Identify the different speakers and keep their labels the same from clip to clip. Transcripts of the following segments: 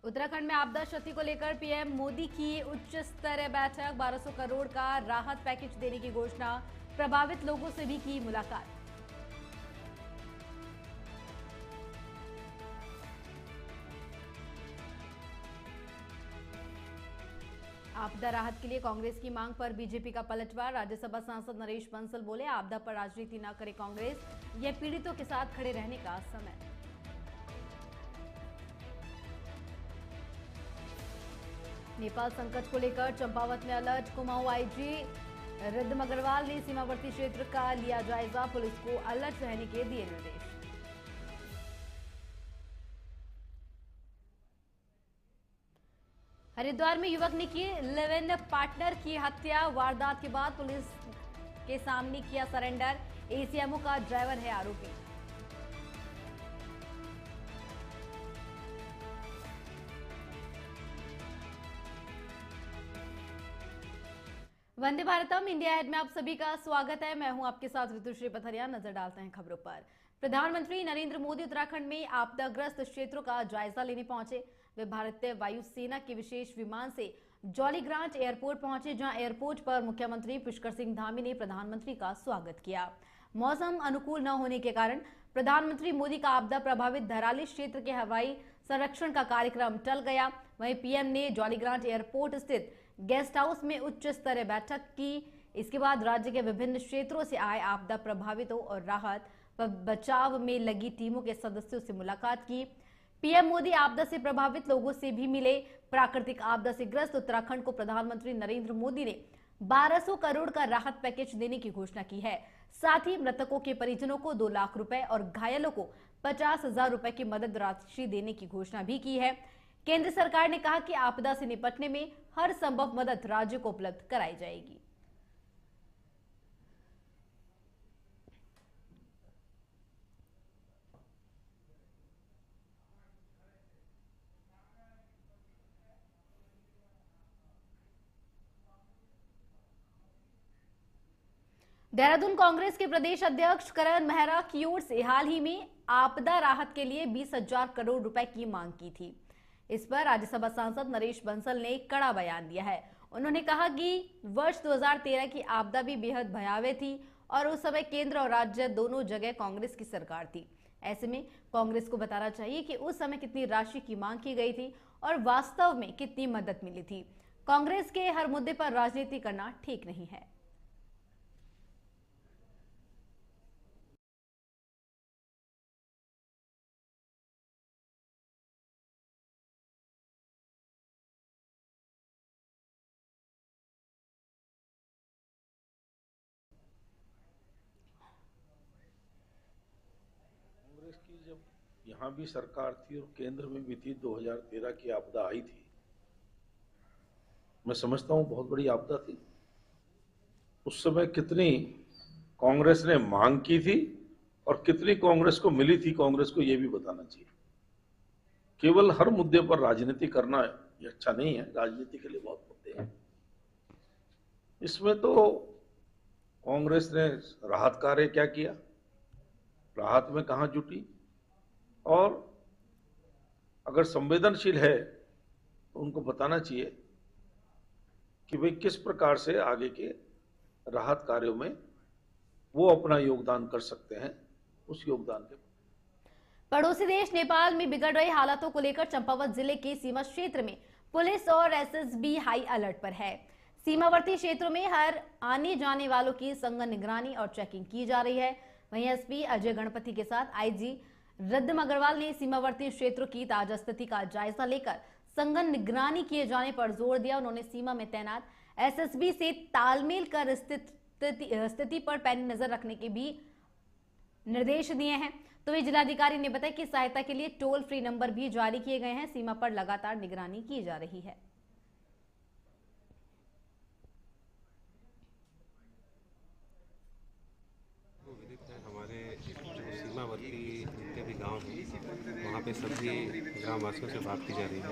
Speaker 1: उत्तराखंड में आपदा क्षति को लेकर पीएम मोदी की उच्च स्तरीय बैठक। 1200 करोड़ का राहत पैकेज देने की घोषणा। प्रभावित लोगों से भी की मुलाकात। आपदा राहत के लिए कांग्रेस की मांग पर बीजेपी का पलटवार। राज्यसभा सांसद नरेश बंसल बोले, आपदा पर राजनीति न करे कांग्रेस, यह पीड़ितों के साथ खड़े रहने का समय। नेपाल संकट को लेकर चंपावत में अलर्ट। कुमाऊं आईजी रिद्धम अग्रवाल ने सीमावर्ती क्षेत्र का लिया जायजा। पुलिस को अलर्ट रहने के दिए निर्देश। हरिद्वार में युवक ने की लिव इन पार्टनर की हत्या। वारदात के बाद पुलिस के सामने किया सरेंडर। एसीएमओ का ड्राइवर है आरोपी। वंदे भारतम इंडिया हेड में आप सभी का स्वागत है। मैं हूं आपके साथ ऋतुश्री पथरिया। नजर डालते हैं खबरों पर। प्रधानमंत्री नरेंद्र मोदी उत्तराखंड में आपदाग्रस्त क्षेत्रों का जायजा लेने पहुंचे। वे भारतीय वायुसेना के विशेष विमान से जॉलीग्रांट एयरपोर्ट पहुंचे, जहां एयरपोर्ट पर मुख्यमंत्री पुष्कर सिंह धामी ने प्रधानमंत्री का स्वागत किया। मौसम अनुकूल न होने के कारण प्रधानमंत्री मोदी का आपदा प्रभावित धराली क्षेत्र के हवाई संरक्षण का कार्यक्रम टल गया। वहीं पीएम ने जॉलीग्रांट एयरपोर्ट स्थित गेस्ट हाउस में उच्च स्तरीय बैठक की। इसके बाद राज्य के विभिन्न क्षेत्रों से आए आपदा प्रभावितों और राहत व बचाव में लगी टीमों के सदस्यों से मुलाकात की। पीएम मोदी आपदा से प्रभावित लोगों से भी मिले। प्राकृतिक आपदा से ग्रस्त उत्तराखंड को प्रधानमंत्री नरेंद्र मोदी ने 1200 करोड़ का राहत पैकेज देने की घोषणा की है। साथ ही मृतकों के परिजनों को 2 लाख रुपए और घायलों को 50,000 रुपए की मदद राशि देने की घोषणा भी की है। केंद्र सरकार ने कहा कि आपदा से निपटने में हर संभव मदद राज्य को उपलब्ध कराई जाएगी। देहरादून कांग्रेस के प्रदेश अध्यक्ष करण मेहरा की ओर से हाल ही में आपदा राहत के लिए 20,000 करोड़ रुपए की मांग की थी। इस पर राज्यसभा सांसद नरेश बंसल ने कड़ा बयान दिया है। उन्होंने कहा कि वर्ष 2013 की आपदा भी बेहद भयावह थी और उस समय केंद्र और राज्य दोनों जगह कांग्रेस की सरकार थी। ऐसे में कांग्रेस को बताना चाहिए कि उस समय कितनी राशि की मांग की गई थी और वास्तव में कितनी मदद मिली थी। कांग्रेस के हर मुद्दे पर राजनीति करना ठीक नहीं है।
Speaker 2: कांग्रेस की जब यहाँ भी सरकार थी और केंद्र में भी थी, 2013 की आपदा आई थी, मैं समझता हूँ बहुत बड़ी आपदा थी। उस समय कितनी कांग्रेस ने मांग की थी और कितनी कांग्रेस को मिली थी, कांग्रेस को यह भी बताना चाहिए। केवल हर मुद्दे पर राजनीति करना ये अच्छा नहीं है। राजनीति के लिए बहुत मुद्दे हैं। इसमें तो कांग्रेस ने राहत कार्य क्या किया, राहत में कहां जुटी, और अगर संवेदनशील है तो उनको बताना चाहिए कि भाई किस प्रकार से आगे के राहत कार्यों में वो अपना योगदान कर सकते हैं। उस योगदान के
Speaker 1: पड़ोसी देश नेपाल में बिगड़ रही हालातों को लेकर चंपावत जिले के सीमा क्षेत्र में पुलिस और एसएसबी हाई अलर्ट पर है। सीमावर्ती क्षेत्रों में हर आने जाने वालों की संघन निगरानी और चेकिंग की जा रही है। वहीं एसपी अजय गणपति के साथ आईजी रिद्धम अग्रवाल ने सीमावर्ती क्षेत्रों की ताजा स्थिति का जायजा लेकर संघन निगरानी किए जाने पर जोर दिया। उन्होंने सीमा में तैनात एसएसबी से तालमेल कर स्थिति पर पैनी नजर रखने के भी निर्देश दिए हैं। तो वे जिलाधिकारी ने बताया कि सहायता के लिए टोल फ्री नंबर भी जारी किए गए हैं। सीमा पर लगातार निगरानी की जा रही है।
Speaker 3: हमारे जो सीमावर्ती जितने भी गांव हैं वहाँ पे सभी ग्रामवासियों से बात की जा रही है।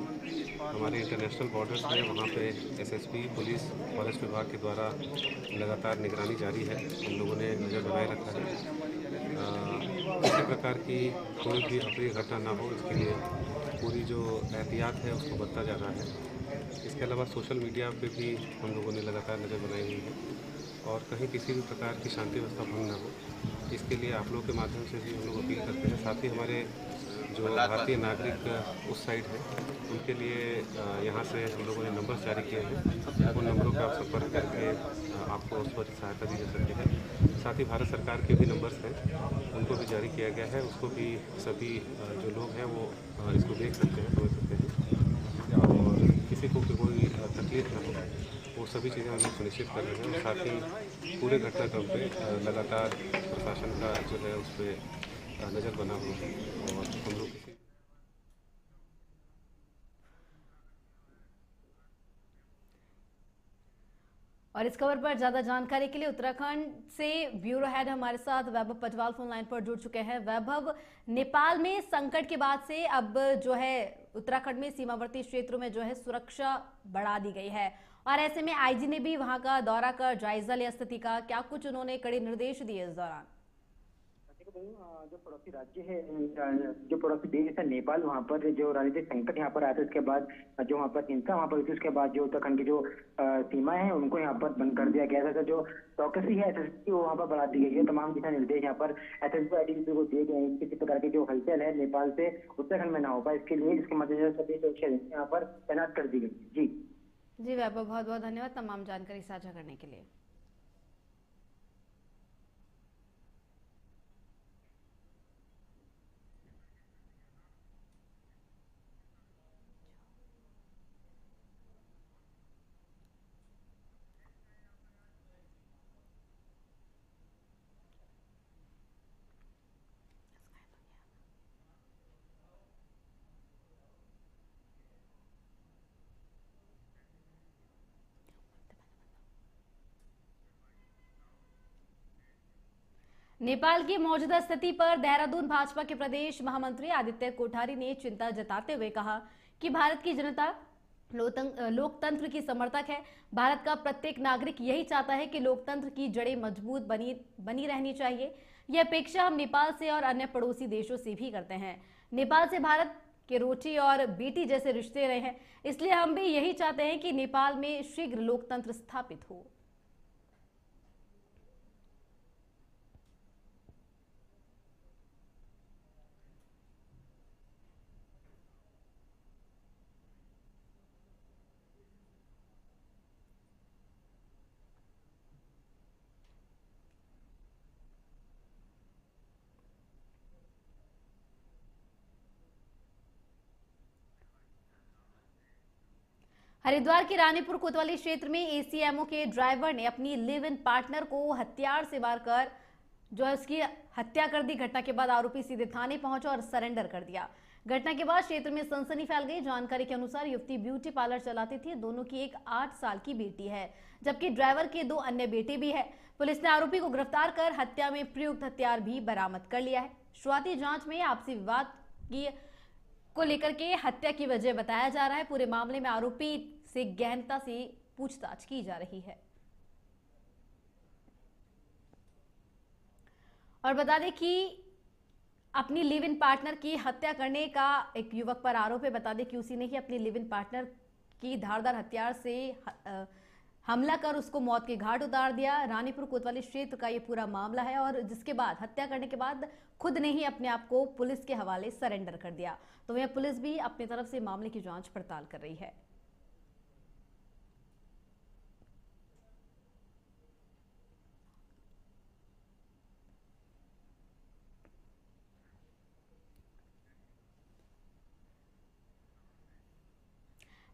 Speaker 3: हमारे इंटरनेशनल बॉर्डर्स में वहाँ पे एसएसबी, पुलिस, फॉरेस्ट विभाग के द्वारा लगातार निगरानी जारी है। हम लोगों ने नज़र बनाए रखा है किसी प्रकार की कोई भी अप्रिय घटना ना हो, इसके लिए पूरी जो एहतियात है उसको बरता जा रहा है। इसके अलावा सोशल मीडिया पे भी हम लोगों ने लगातार नज़र बनाई हुई है और कहीं किसी भी प्रकार की शांति व्यवस्था भंग ना हो, इसके लिए आप लोगों के माध्यम से भी हम लोग अपील करते हैं। साथ ही हमारे जो भारतीय नागरिक उस साइड है उनके लिए यहाँ से हम लोगों ने नंबर जारी किए हैं। उन नंबरों पर आप संपर्क करके आपको उस पर सहायता दी जा सकती है। साथ ही भारत सरकार के भी नंबर्स हैं, उनको भी जारी किया गया है। उसको भी सभी जो लोग हैं वो इसको देख सकते हैं, समझ सकते हैं और किसी को कोई तकलीफ ना हो, वो सभी चीज़ें हम लोग सुनिश्चित कर रहे हैं। साथ ही पूरे घटनाक्रम पे लगातार प्रशासन का जो है उस पर नज़र बना हुआ है और हम लोग किसी
Speaker 1: और इस खबर पर ज्यादा जानकारी के लिए उत्तराखंड से ब्यूरो हेड हमारे साथ वैभव पटवाल फोन लाइन पर जुड़ चुके हैं। वैभव, नेपाल में संकट के बाद से अब जो है उत्तराखंड में सीमावर्ती क्षेत्रों में जो है सुरक्षा बढ़ा दी गई है और ऐसे में आईजी ने भी वहां का दौरा कर जायजा लिया स्थिति का। क्या कुछ उन्होंने कड़े निर्देश दिए इस दौरान?
Speaker 4: जो पड़ोसी राज्य है, जो पड़ोसी देश है नेपाल, वहाँ पर जो राजनीतिक संकट यहाँ पर आया था, उसके बाद जो वहाँ पर हिंसा वहाँ पर हुई थी, उसके बाद जो उत्तराखंड की जो सीमाएं हैं उनको यहाँ पर बंद कर दिया गया था। जो चौकसी है एसएसपी वो वहाँ पर बढ़ा दी गई है। तमाम दिशा निर्देश यहाँ पर एसएसपी आईटीबीपी को दिए गए हैं। किसी प्रकार की जो हलचल है नेपाल से उत्तराखंड में ना हो पाए, इसके लिए इसके मद्देनजर सभी सुरक्षा यहाँ पर तैनात कर दी गई।
Speaker 1: जी वैभव, बहुत बहुत धन्यवाद तमाम जानकारी साझा करने के लिए। नेपाल की मौजूदा स्थिति पर देहरादून भाजपा के प्रदेश महामंत्री आदित्य कोठारी ने चिंता जताते हुए कहा कि भारत की जनता लोकतंत्र की समर्थक है। भारत का प्रत्येक नागरिक यही चाहता है कि लोकतंत्र की जड़ें मजबूत बनी रहनी चाहिए। यह अपेक्षा हम नेपाल से और अन्य पड़ोसी देशों से भी करते हैं। नेपाल से भारत के रोटी और बेटी जैसे रिश्ते रहे हैं, इसलिए हम भी यही चाहते हैं कि नेपाल में शीघ्र लोकतंत्र स्थापित हो। हरिद्वार के रानीपुर कोतवाली क्षेत्र में एसीएमओ के ड्राइवर ने अपनी लिव इन पार्टनर को हथियार से मारकर जो है उसकी हत्या कर दी। घटना के बाद आरोपी सीधे थाने पहुंचा और सरेंडर कर दिया। घटना के बाद क्षेत्र में सनसनी फैल गई। जानकारी के अनुसार युवती ब्यूटी पार्लर चलाती थी। दोनों की एक 8 साल की बेटी है, जबकि ड्राइवर के 2 अन्य बेटे भी है। पुलिस ने आरोपी को गिरफ्तार कर हत्या में प्रयुक्त हथियार भी बरामद कर लिया है। शुरुआती जांच में आपसी विवाद की को लेकर के हत्या की वजह बताया जा रहा है। पूरे मामले में आरोपी से गहनता से पूछताछ की जा रही है। और बता दें कि अपनी लिव इन पार्टनर की हत्या करने का एक युवक पर आरोप है। बता दें कि उसी ने ही अपनी लिव इन पार्टनर की धारदार हथियार से हमला कर उसको मौत के घाट उतार दिया। रानीपुर कोतवाली क्षेत्र का ये पूरा मामला है और जिसके बाद हत्या करने के बाद खुद ने ही अपने आप को पुलिस के हवाले सरेंडर कर दिया। तो वह पुलिस भी अपनी तरफ से मामले की जांच पड़ताल कर रही है।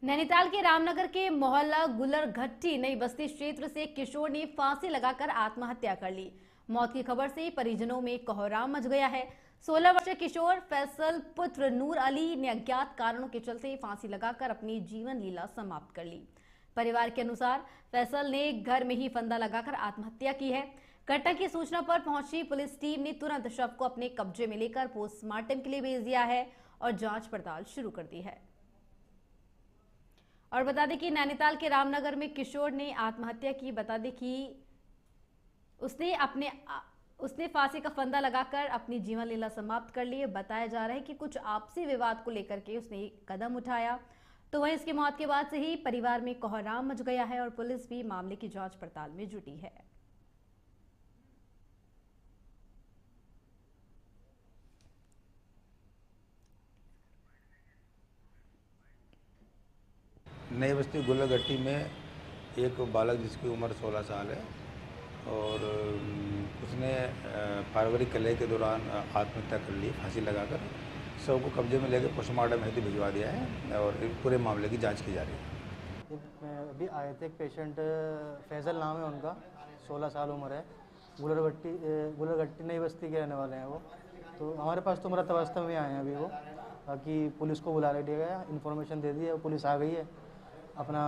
Speaker 1: नैनीताल के रामनगर के मोहल्ला गुलरघट्टी नई बस्ती क्षेत्र से किशोर ने फांसी लगाकर आत्महत्या कर ली। मौत की खबर से परिजनों में कोहराम मच गया है। 16 वर्षीय किशोर फैसल पुत्र नूर अली ने अज्ञात कारणों के चलते फांसी लगाकर अपनी जीवन लीला समाप्त कर ली। परिवार के अनुसार फैसल ने घर में ही फंदा लगाकर आत्महत्या की है। घटना की सूचना पर पहुंची पुलिस टीम ने तुरंत शव को अपने कब्जे में लेकर पोस्टमार्टम के लिए भेज दिया है और जांच पड़ताल शुरू कर दी है। और बता दें कि नैनीताल के रामनगर में किशोर ने आत्महत्या की। बता दें कि उसने अपने उसने फांसी का फंदा लगाकर अपनी जीवन लीला समाप्त कर ली। बताया जा रहा है कि कुछ आपसी विवाद को लेकर के उसने ये कदम उठाया। तो वहीं इसकी मौत के बाद से ही परिवार में कोहराम मच गया है और पुलिस भी मामले की जांच पड़ताल में जुटी है।
Speaker 5: नई बस्ती गुलरगट्टी में एक बालक जिसकी उम्र 16 साल है और उसने पारिवारिक कलह के दौरान आत्महत्या कर ली, फांसी लगाकर। शव को कब्जे में लेकर पोस्टमार्टम हेतु भिजवा दिया है और पूरे मामले की जांच की जा रही है।
Speaker 6: अभी आए थे एक पेशेंट, फैजल नाम है उनका, 16 साल उम्र है, गुलरगट्टी नई बस्ती के रहने वाले हैं वो। तो हमारे पास तो मृत अवस्था में आए हैं अभी वो, बाकी पुलिस को बुला दिया गया, इन्फॉर्मेशन दे दी है, पुलिस आ गई है, अपना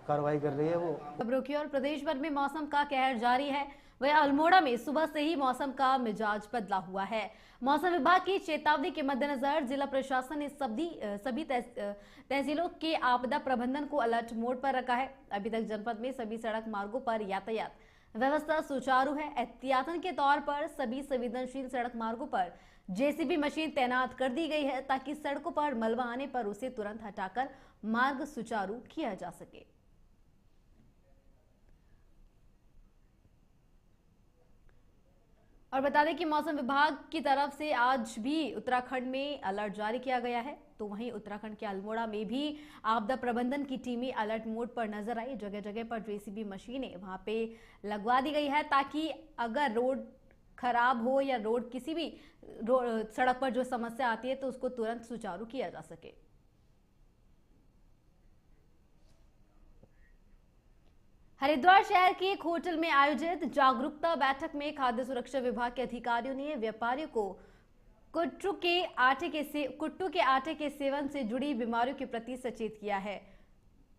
Speaker 6: कार्रवाई कर रही है वो।
Speaker 1: खबरों की और प्रदेश भर में मौसम का कहर जारी है। वह अल्मोड़ा में सुबह से ही मौसम का मिजाज बदला हुआ है। मौसम विभाग की चेतावनी के मद्देनजर जिला प्रशासन ने सभी तहसीलों के आपदा प्रबंधन को अलर्ट मोड पर रखा है। अभी तक जनपद में सभी सड़क मार्गों पर यातायात व्यवस्था सुचारू है। एहतियातन के तौर पर सभी संवेदनशील सड़क मार्गों पर जेसीबी मशीन तैनात कर दी गई है ताकि सड़कों पर मलबा आने पर उसे तुरंत हटाकर मार्ग सुचारू किया जा सके। और बता दें कि मौसम विभाग की तरफ से आज भी उत्तराखंड में अलर्ट जारी किया गया है। तो वहीं उत्तराखंड के अल्मोड़ा में भी आपदा प्रबंधन की टीमें अलर्ट मोड पर नजर आई। जगह जगह पर जेसीबी मशीनें वहां पे लगवा दी गई है ताकि अगर रोड खराब हो या रोड किसी भी सड़क पर जो समस्या आती है तो उसको तुरंत सुचारू किया जा सके। हरिद्वार शहर के एक होटल में आयोजित जागरूकता बैठक में खाद्य सुरक्षा विभाग के अधिकारियों ने व्यापारियों को कुट्टू के आटे के सेवन से जुड़ी बीमारियों के प्रति सचेत किया है।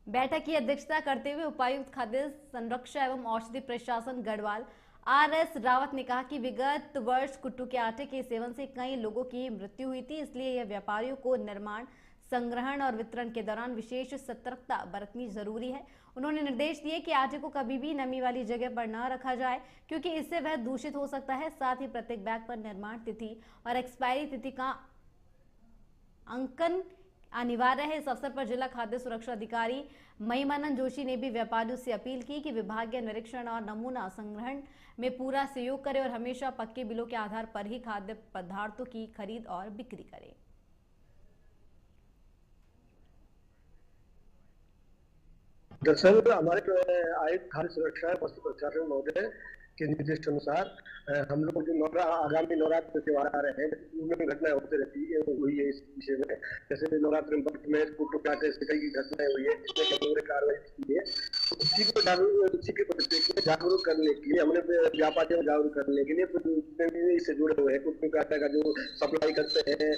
Speaker 1: बैठक की अध्यक्षता करते हुए उपायुक्त खाद्य संरक्षा एवं औषधि प्रशासन गढ़वाल RS रावत ने कहा कि विगत वर्ष कुट्टू के आटे के सेवन से कई लोगों की मृत्यु हुई थी, इसलिए यह व्यापारियों को निर्माण, संग्रहण और वितरण के दौरान विशेष सतर्कता बरतनी जरूरी है। उन्होंने निर्देश दिए कि आटे को कभी भी नमी वाली जगह पर न रखा जाए क्योंकि इससे वह दूषित हो सकता है। साथ ही प्रत्येक बैग पर निर्माण तिथि और एक्सपायरी तिथि का अंकन अनिवार्य है। इस अवसर पर जिला खाद्य सुरक्षा अधिकारी महिमानंद जोशी ने भी व्यापारियों से अपील की कि विभागीय निरीक्षण और नमूना संग्रहण में पूरा सहयोग करें और हमेशा पक्के बिलों के आधार पर ही खाद्य पदार्थों की खरीद और बिक्री करें।
Speaker 7: दरअसल हमारे आयुक्त खाद्य सुरक्षा वस्तु प्रशासन महोदय के निर्देश अनुसार हम लोग जो आगामी नवरात्र त्योहार आ रहे हैं उनमें घटनाएं होती रहती है हुई है। इस विषय में जैसे नवरात्र में कुट्टू के आटे से कई घटनाएं हुई है जिसमें हमने कार्रवाई की है। उसी के परिप्रेक्ष्य में जागरूक करने के लिए हमने व्यापारियों को जागरूक करने के लिए इससे जुड़े हुए हैं। कुट्टू के आटे का जो सप्लाई करते हैं,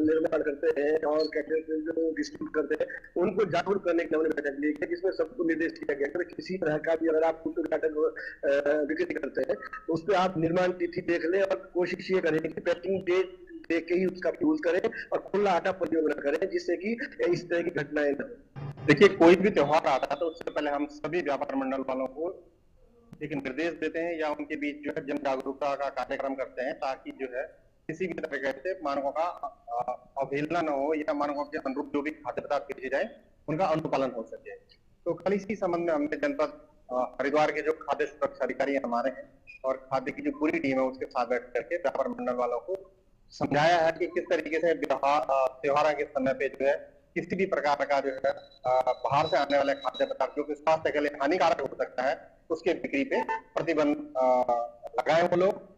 Speaker 7: निर्माण करते हैं और जो डिस्ट्रीब्यूट करते हैं उनको जागरूक करने के लिए हमने बैठक ली है जिसमें सबको निर्देश दिया गया है किसी तरह का भी अगर आप कुट्टू के आटे को बिक्री करते हैं तो उस पर आप निर्माण तिथि देख लें और कोशिश ये करें कि पैकिंग डेट देख के ही उसका यूज करें और खुला आटा प्रयोग न करें जिससे कि इस तरह की घटनाएं न हो।
Speaker 8: देखिए, कोई भी त्योहार आता है तो उससे पहले हम सभी व्यापार मंडल वालों को एक निर्देश देते हैं या उनके बीच जो है जन जागरूकता का कार्यक्रम करते हैं ताकि जो है किसी भी तरह से मानकों का अवहेलना न हो या मानकों के अनुरूप जो भी खाद्य पदार्थ बेचे जाए उनका अनुपालन हो सके। तो कल इसी संबंध में हमने जनपद हरिद्वार के जो खाद्य सुरक्षा अधिकारी हमारे हैं और खाद्य की जो पूरी टीम है उसके साथ बैठ करके व्यापार मंडल वालों को समझाया है कि किस तरीके से त्योहार के समय पे जो है किसी भी प्रकार का जो है बाहर से आने वाले खाद्य पदार्थ जो कि स्वास्थ्य के लिए हानिकारक हो सकता है उसके बिक्री पे प्रतिबंध लगाए वो लोग।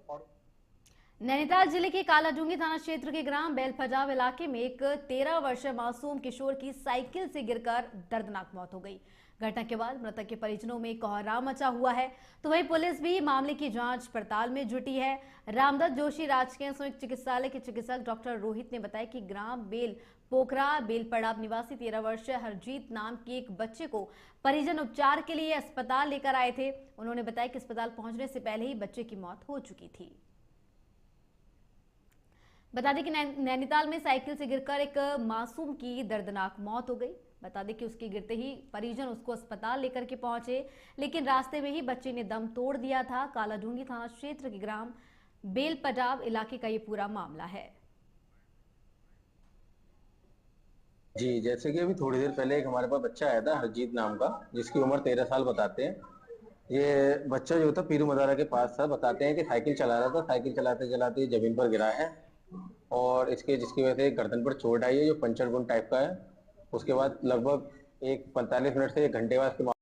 Speaker 1: नैनीताल जिले के कालाडूंगी थाना क्षेत्र के ग्राम बेलफजाव इलाके में एक 13 वर्षीय मासूम किशोर की साइकिल से गिरकर दर्दनाक मौत हो गई। घटना के बाद मृतक के परिजनों में कोहराम मचा हुआ है। तो वहीं पुलिस भी मामले की जांच पड़ताल में जुटी है। रामदत्त जोशी राजकीय संयुक्त चिकित्सालय के चिकित्सक डॉक्टर रोहित ने बताया कि ग्राम बेल पोखरा बेलपड़ाव निवासी 13 वर्षीय हरजीत नाम के एक बच्चे को परिजन उपचार के लिए अस्पताल लेकर आए थे। उन्होंने बताया कि अस्पताल पहुंचने से पहले ही बच्चे की मौत हो चुकी थी। बता दें कि नैनीताल में साइकिल से गिरकर एक मासूम की दर्दनाक मौत हो गई। बता दें कि उसकी गिरते ही परिजन उसको अस्पताल लेकर के पहुंचे, लेकिन रास्ते में ही बच्चे ने दम तोड़ दिया था। कालाढूंगी थाना क्षेत्र के ग्राम बेलपटाव इलाके का ये पूरा मामला है।
Speaker 9: जी, जैसे कि अभी थोड़ी देर पहले एक हमारे पास बच्चा आया था हरजीत नाम का, जिसकी उम्र 13 साल बताते हैं। ये बच्चा जो था पीरू मदारा के पास था। बताते हैं कि साइकिल चला रहा था, साइकिल चलाते चलाते जमीन पर गिरा है और जिसकी वजह से गर्दन पर चोट आई है जो पंचर वुंड टाइप का है। उसके बाद लगभग 45 मिनट से 1 घंटे बाद